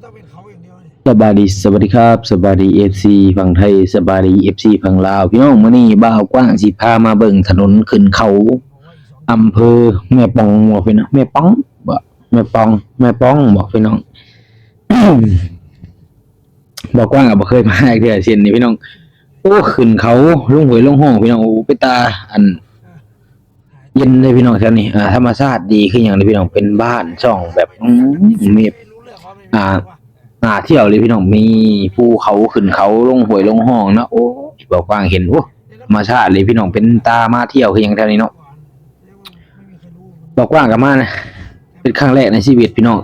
ต้องเป็นเขาอย่างเดียวเลยสบายดีสวัสดีครับสบายดีFC ฝั่งไทยสบายดี FC ฝั่งลาวพี่น้องมื้อนี้บ่าวกว้างสิพามาเบิ่งถนนขึ้นเขาอำเภอแม่ปองบ่พี่น้องแม่ปองบ่แม่ปองบ่พี่น้อง บ่าวกว้างก็บ่เคยมาอีกเทื่อเช่นนี้พี่น้องโอ้ขึ้นเขาลงห้วยลงห้องพี่น้องโอ้ไปตาอันเย็นเลยพี่น้องแถวนี้ธรรมชาติดีคือหยังเลยพี่น้องเป็นบ้านช่องแบบมี ไม่รู้เรื่องเขาไม่ อ่า เที่ยวเลยพี่น้องมีภูเขาขึ้นเขาลงห้วยลงห้องนะโอ้บอกว่างเห็นโอ้ธรรมชาติเลยพี่น้องเป็นตามาเที่ยวคืออย่างแถวนี้เนาะบอกว่างกับมานะเป็นครั้งแรกในชีวิตพี่น้อง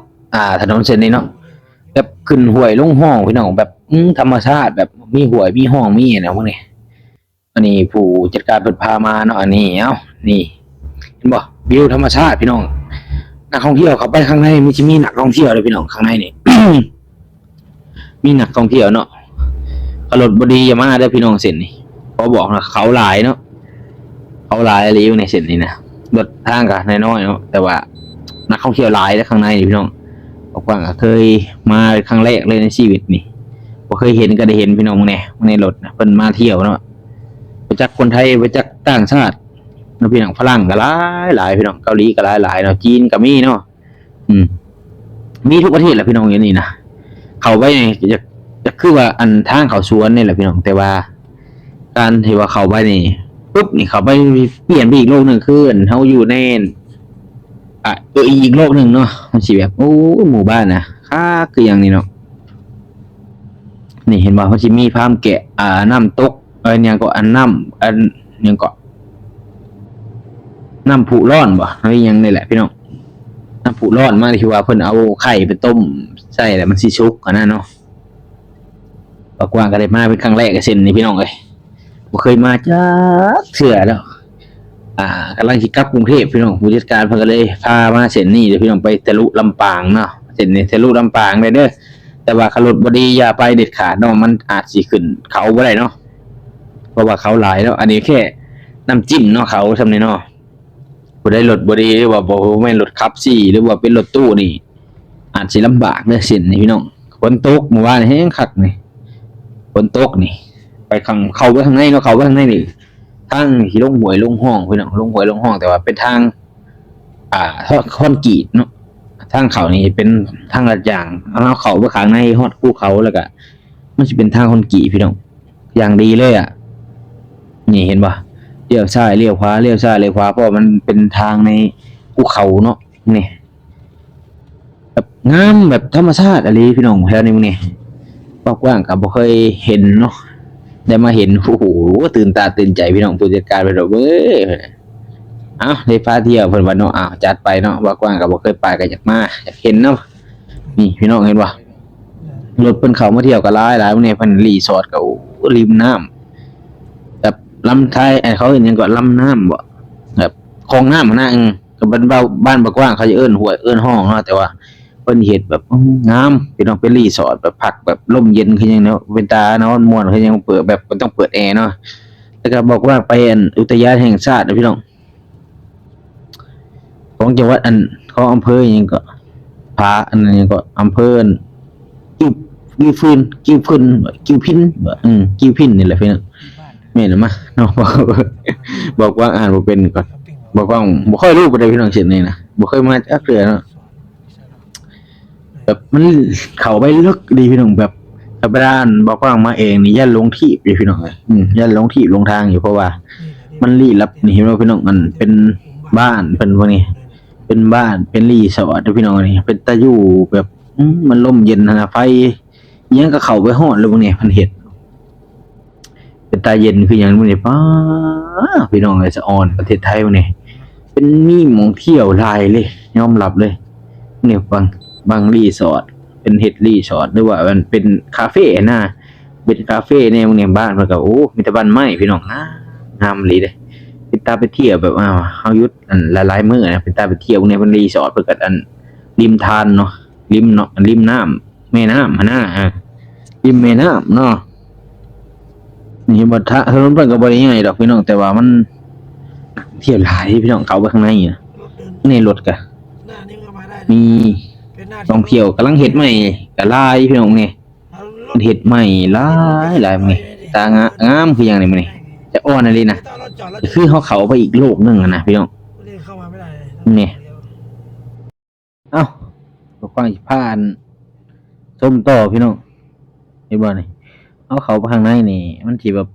ถนนเส้นนี้เนาะแบบขึ้นห้วยลงห้องพี่น้องแบบธรรมชาติแบบมีห้วยมีห้องมีนะพวกนี้อันนี้ผู้จัดการเปิดพามาเนาะอันนี้นี่เห็นบ่วิวธรรมชาติพี่น้องนักท่องเที่ยวเขาไปข้างในมีนักท่องเที่ยวเลยพี่น้องข้างในนี่ มีนักท่องเที่ยวเนาะกระโดดบดีอย่ามาได้พี่น้องเส้นนี่เขาบอกนะเขาหลายเนาะเขาหลายอะไรอยู่ในเส้นนี้นะรถทางกันน้อยๆเนาะแต่ว่านักท่องเที่ยวหลายแล้วข้างในนี่พี่น้องบอกว่าเคยมาครั้งแรกเลยในชีวิตนี่บ่เคยเห็นก็ได้เห็นพี่น้องในรถนะเพิ่นมาเที่ยวเนาะไปจากคนไทยไปจากต่างชาติเนาะพี่น้องฝรั่งก็หลายพี่น้องเกาหลีก็หลายเนาะจีนก็มีเนาะมีทุกประเทศแหละพี่น้องอย่างนี้นะเขาไปจะคือว่าอันทางเขาสวนนี่แหละพี่น้องแต่ว่าการที่ว่าเขาไปนี่ปุ๊บนี่เขาไปเปลี่ยนไปอีกโลกหนึ่งคือเขาอยู่ในอีกโลกหนึ่งเนาะมันสิแบบโอ้หมู่บ้านนะค่าคืออย่างนี้เนาะนี่เห็นว่าเขาสิมีฟาร์มแกะน้ำตกเนี่ยก็อันน้ำอันเนี่ยก็น้ำผุร้อนบ่อะไรอย่างนี่แหละพี่น้องน้ำผุร้อนมากที่ว่าเพิ่นเอาไข่ไปต้มใส่แล้วมันสิชุกอันนั้นเนาะกว้างก็ได้มาเป็นครั้งแรกกับเส้นนี่พี่น้องเอ้ยบ่เคยมาจักเทื่อแล้วกำลังสิกลับกรุงเทพพี่น้องผู้จัดการเพิ่นก็เลยพามาเส้นนี้เดี๋ยวพี่น้องไปทะลุลำปางเนาะเส้นนี้ทะลุลำปางได้เด้อแต่ว่าขับรถบ่ดีอย่าไปเด็ดขาดเนาะมันอาจสิขึ้นเขาบ่ได้เนาะเพราะว่าเขาหลายแล้วอันนี้แค่น้ำจิ้มเนาะเขาซำนี้เนาะบ่ได้รถบ่ดีหรือว่าบ่แม่นรถขับ4หรือว่าเป็นรถตู้นี่อาจสิลำบากเด้อเส้นนี้พี่น้องฝนตกเมื่อวานแฮงคักนี่ฝนตกนี่ไปเข้าไปข้างในเนาะเข้าไปข้างในนี่ทางที่ลงห้วยลงห้องพี่น้องลงห้วยลงห้องแต่ว่าเป็นทางคอนกรีตเนาะทางเขานี่เป็นทางลาดยางเอาเข้าไปข้างในฮอดภูเขาแล้วก็มันสิเป็นทางคอนกรีตพี่น้องอย่างดีเลยนี่เห็นบ่เลี้ยวซ้ายเลี้ยวขวาเลี้ยวซ้ายเลี้ยวขวาเพราะมันเป็นทางในภูเขาเนาะนี่แบบงามแบบธรรมชาติอะไรพี่น้องแถวนี้มึงนี่กว้างก็บ่เคยเห็นเนาะได้มาเห็นโอ้โหตื่นตาตื่นใจพี่น้องผู้จัดการไปดอกเว้ยได้พาเที่ยวเพิ่นว่าเนาะจัดไปเนาะว่ากว้างก็บ่เคยไปก็อยากมาอยากเห็นเนาะนี่พี่น้องเห็นบ่รถเพิ่นเข้ามาเที่ยวก็หลายมื้อนี้เพิ่นรีสอร์ทก็โอ้ริมน้ำแบบลำไทยเขาเอิ้นหยังก็ลำน้ำบ่แบบคลองน้ำนะก็บ้านบ่กว้างเขาจะเอิ้นห้วยเอิ้นห้องเนาะแต่ว่าเพิ่นเฮ็ดแบบงามพี่น้องเป็นรีสอร์ทแบบพักแบบลมเย็นคือหยังเนาะเป็นตานอนม่วนคือหยังเปิดแบบบ่ต้องเปิดแอร์เนาะแล้วก็บอกว่าไปอุทยานแห่งชาติพี่น้องของจังหวัดของอำเภอหยังก็ผาอันนั้นหยังก็อำเภอกิ้วพินกิ้วพินนี่แหละพี่น้องแม่นมาเนาะบอกว่าอ่านบ่เป็นก่อนบอกว่าบ่ค่อยรู้ปานใดพี่น้องเช่นนี้นะบ่เคยมาจักเทื่อเนาะแบบมันเข้าไปลึกดีพี่น้องแบบธรรมดาบอกว่ามาเองนี่ย่านลงที่อยู่พี่น้องเอ้ยย่านลงที่ลงทางอยู่เพราะว่ามันลี้ลับนี่เห็นบ่พี่น้องมันเป็นบ้านเพิ่นพวกนี้เป็นบ้านเป็นรีสอร์ทพี่น้องนี่เป็นตาอยู่แบบมันลมเย็นนะไฟอิหยังก็เข้าไปฮอดเลยพวกนี้เพิ่นเฮ็ดเป็นตาเย็นคือหยังพวกนี้ป๊าพี่น้องเอ้ยสะออนประเทศไทยพวกนี้เป็นมีหม้องเที่ยวหลายเลยยอมรับเลยนี่บางรีสอร์ทเป็นเฮ็ดรีสอร์ทหรือว่ามันเป็นคาเฟ่นะเป็นคาเฟ่ในพวกนี้บ้านเพิ่นก็โอ้มีแต่บ้านไม้พี่น้องงามอีหลีเด้เป็นตาไปเที่ยวแบบเฮาหยุดหลายๆมื้อนะเป็นตาไปเที่ยวพวกนี้เพิ่นรีสอร์ทเพิ่นก็ริมทานเนาะริมน้ำแม่น้ำหั่นนะริมแม่น้ำเนาะนี่บ่ถนนเพิ่นก็บ่ได้ใหญ่ดอกพี่น้องแต่ว่ามันเที่ยวหลายพี่น้องเข้าไปข้างในน่ะในรถก็หน้านี้ก็มาได้มี เป็นหน้า ท่องเที่ยวกำลังเฮ็ดใหม่ก็หลายพี่น้องนี่ เอาร มัน ถ เฮ็ดใหม่หลายมื้อนี้ตางามคือหยังนี่มื้อนี้จะอ้อนอะไรนะ ไม่ต้องรถจอดแล้ว คือเขาไปอีกโลกหนึงอะนะพี่น้อง เรียกเข้ามาไม่ได้เลย นี่ เอ้าบ่ฟังสิพาอันชมต่อพี่น้องเห็นบ่นี่เอาเข้าไปข้างในนี่มันสิแบบ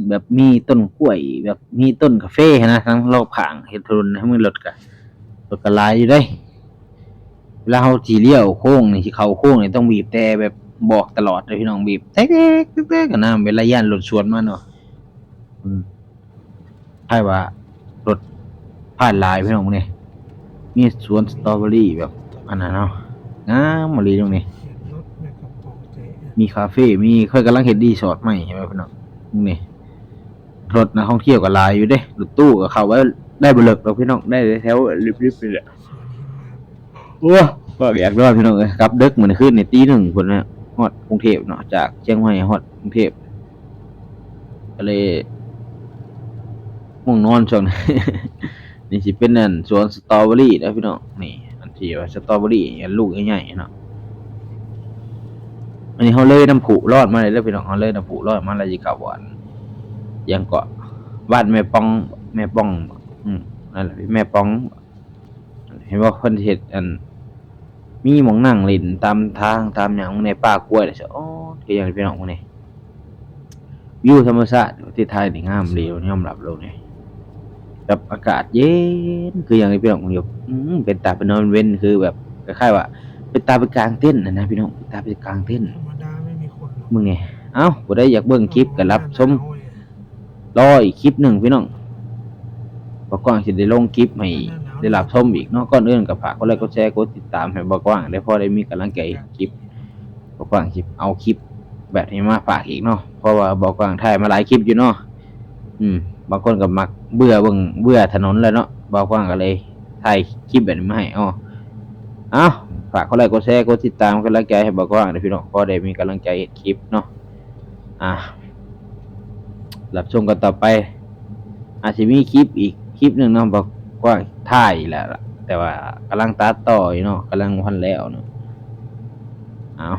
แบบมีต้นกล้วยแบบมีต้นกาแฟหั้นนะทั้งรอบข้างเฮ็ดถนนให้มันรถก็หลายอยู่เด้เวลาเฮาสิเลี้ยวโค้งนี่สิเข้าโค้งนี่ต้องบีบแต่แบบบอกตลอดเลยพี่น้องบีบแต๊กๆๆๆก็นะเวลาย่านรถสวนมาเนาะใช่ว่ารถผ่านหลายพี่น้องนี่มีสวนสตรอเบอรี่แบบอันนั้นเนาะงามอีหลีตรงนี้ รถแม่กระโปรงเตะ มีคาเฟ่มีค่อยกำลังเฮ็ดรีสอร์ทใหม่ใช่ไหมพี่น้องนี่รถนักท่องเที่ยวก็หลายอยู่เด้รถตู้ก็เข้าไว้ได้บ่เลิกดอกพี่น้องได้แถวริบๆนี่แหละโอ้ก็อยากรอดพี่น้องเอ้ยกลับดึกมื้อนี้คืนนี่ตี 1 พุ่นน่ะฮอดกรุงเทพเนาะจากเชียงใหม่ฮอดกรุงเทพก็เลยง่วงนอนช่วงนี้ นี่สิเป็นนั่นสวนสตรอเบอรี่เด้อพี่น้องนี่อันที่ว่าสตรอเบอรี่อันลูกใหญ่ๆเนาะอันนี้เฮาเลยน้ำผุรอดมาเลยเด้อพี่น้องเฮาเลยน้ำผุรอดมาแล้วสิกลับบ้านยังเกาะบ้านแม่ป้องนั่นแหละพี่แม่ป้องเห็นว่าเพิ่นเฮ็ดอันมีหม้องนั่งเล่นตามทางตามหยังในป่ากล้วยเลยซะอ๋อคือหยังพี่น้องพวกนี้วิวธรรมชาติประเทศไทยนี่งามดียอมรับโลกนี่กับอากาศเย็นคือหยังพี่น้องอยู่เป็นตาไปนอนเว้นคือแบบคล้ายๆว่าเป็นตาไปกลางเต็นท์นะพี่น้องเป็นตาไปกลางเต็นท์ ธรรมดาไม่มีคนหรอก มึงไงเอ้าผู้ใดอยากเบิ่งคลิปก็รับชม100คลิปหนึ่งพี่น้องบ่กว้างสิได้ลงคลิปให้ได้รับชมอีกเนาะก่อนอื่นก็ฝากกดไลค์กดแชร์กดติดตามให้บ่กว้างได้พอได้มีกำลังใจเฮ็ดคลิปบ่กว้างสิเอาคลิปแบบนี้มาฝากอีกเนาะเพราะว่าบ่กว้างถ่ายมาหลายคลิปอยู่เนาะบางคนก็มักเบื่อถนนแล้วเนาะบ่กว้างก็เลยถ่ายคลิปแบบนี้มาให้เอ้าฝากกดไลค์กดแชร์กดติดตามกำลังใจให้บ่กว้างเด้อพี่น้องพอได้มีกำลังใจเฮ็ดคลิปเนาะรับชมกันต่อไปอาจจะมีคลิปอีกคลิปหนึ่งเนาะบอกว่าถ่ายแล้วล่ะแต่ว่ากำลังตัดต่ออยู่เนาะกำลังพันแล้วเนาะเอา